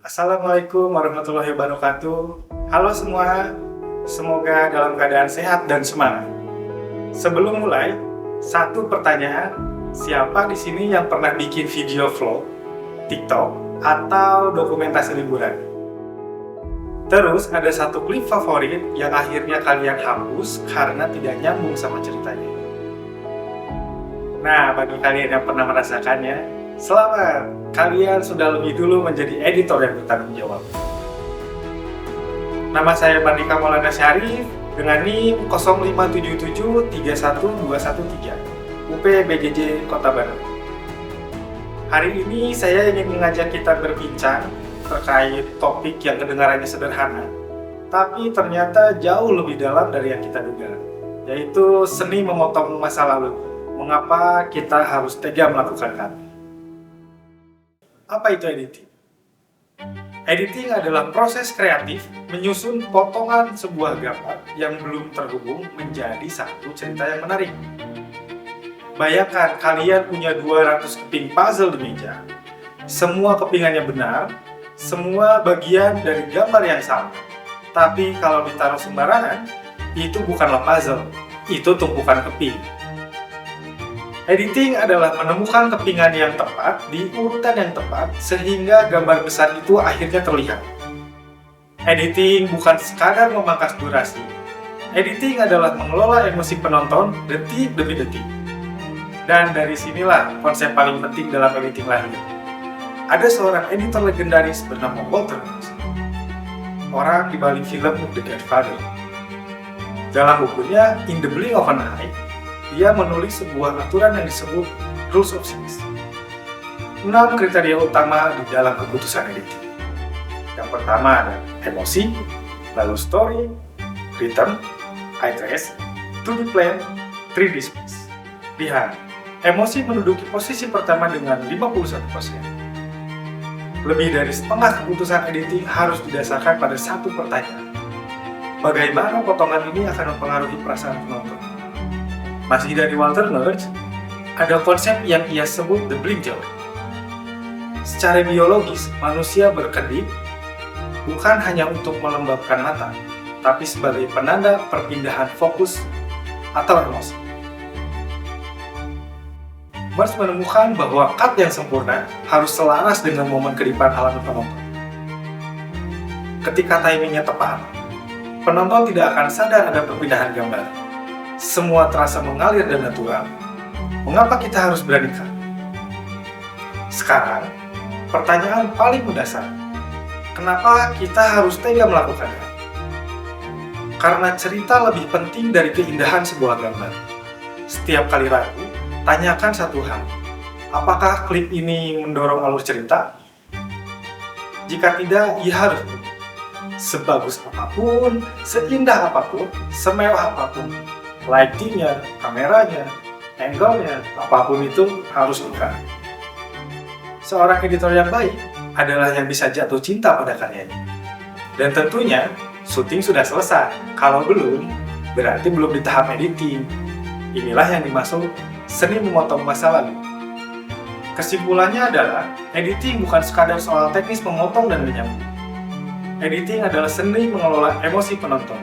Assalamualaikum warahmatullahi wabarakatuh. Halo semua, semoga dalam keadaan sehat dan semangat. Sebelum mulai, satu pertanyaan, siapa di sini yang pernah bikin video vlog, TikTok, atau dokumentasi liburan? Terus ada satu klip favorit yang akhirnya kalian hapus karena tidak nyambung sama ceritanya. Nah, bagi kalian yang pernah merasakannya, selamat! Kalian sudah lebih dulu menjadi editor yang bertanggung jawab. Nama saya Mardika Maulana Syarif dengan NIM 057731213 UP BJJ Kota Bandung. Hari ini saya ingin mengajak kita berbincang terkait topik yang kedengarannya sederhana, tapi ternyata jauh lebih dalam dari yang kita duga, yaitu seni memotong masa lalu. Mengapa kita harus tega melakukan? Apa itu editing? Editing adalah proses kreatif menyusun potongan sebuah gambar yang belum terhubung menjadi satu cerita yang menarik. Bayangkan kalian punya 200 keping puzzle di meja. Semua kepingannya benar, semua bagian dari gambar yang sama. Tapi kalau ditaruh sembarangan, itu bukanlah puzzle, itu tumpukan keping. Editing adalah menemukan kepingan yang tepat di urutan yang tepat sehingga gambar besar itu akhirnya terlihat. Editing bukan sekadar memangkas durasi. Editing adalah mengelola emosi penonton detik demi detik. Dan dari sinilah konsep paling penting dalam editing lahir. Ada seorang editor legendaris bernama Walter Mitty, orang di balik film The Godfather. Dalam bukunya In the Blink of an Eye, dia menulis sebuah aturan yang disebut Rules of Six. 6 kriteria utama di dalam keputusan editing. Yang pertama ada emosi, lalu story, rhythm, address, to be planned, 3D space. Lihat, emosi menduduki posisi pertama dengan 51%. Lebih dari setengah keputusan editing harus didasarkan pada satu pertanyaan. Bagaimana potongan ini akan mempengaruhi perasaan penonton? Masih dari Walter Mitty, ada konsep yang ia sebut The Blink Theory. Secara biologis, manusia berkedip bukan hanya untuk melembabkan mata, tapi sebagai penanda perpindahan fokus atau emosi. Mitty menemukan bahwa cut yang sempurna harus selaras dengan momen kedipan alami penonton. Ketika timingnya tepat, penonton tidak akan sadar ada perpindahan gambar. Semua terasa mengalir dan natural. Mengapa kita harus berani cut? Sekarang, pertanyaan paling mendasar. Kenapa kita harus tega melakukannya? Karena cerita lebih penting dari keindahan sebuah gambar. Setiap kali ragu, tanyakan satu hal. Apakah klip ini mendorong alur cerita? Jika tidak, ia harus. Sebagus apapun, seindah apapun, semewah apapun, lightingnya, kameranya, angle-nya, apapun itu harus bukan. Seorang editor yang baik adalah yang bisa jatuh cinta pada karyanya. Dan tentunya, syuting sudah selesai. Kalau belum, berarti belum di tahap editing. Inilah yang dimaksud seni memotong masa lalu. Kesimpulannya adalah, editing bukan sekadar soal teknis memotong dan menyambung. Editing adalah seni mengelola emosi penonton.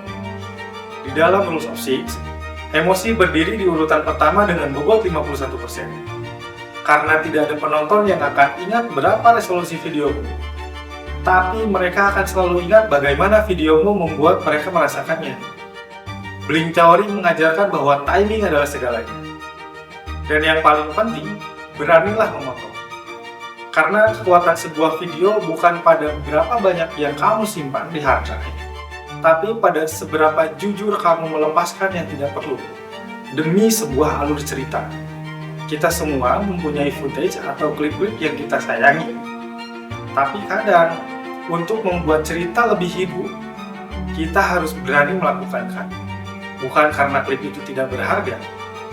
Di dalam Rules of Six, emosi berdiri di urutan pertama dengan bobot 51%. Karena tidak ada penonton yang akan ingat berapa resolusi videomu. Tapi mereka akan selalu ingat bagaimana videomu membuat mereka merasakannya. Blink Theory mengajarkan bahwa timing adalah segalanya. Dan yang paling penting, beranilah memotong. Karena kekuatan sebuah video bukan pada berapa banyak yang kamu simpan di hard drive, tapi pada seberapa jujur kamu melepaskan yang tidak perlu demi sebuah alur cerita. Kita semua mempunyai footage atau klip-klip yang kita sayangi. Tapi kadang, untuk membuat cerita lebih hidup, kita harus berani melakukan cut. Bukan karena klip itu tidak berharga,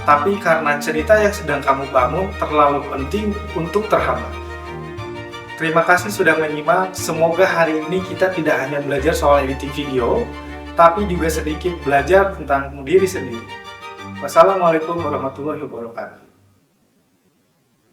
tapi karena cerita yang sedang kamu bangun terlalu penting untuk terhambat. Terima kasih sudah menyimak. Semoga hari ini kita tidak hanya belajar soal editing video, tapi juga sedikit belajar tentang diri sendiri. Wassalamualaikum warahmatullahi wabarakatuh.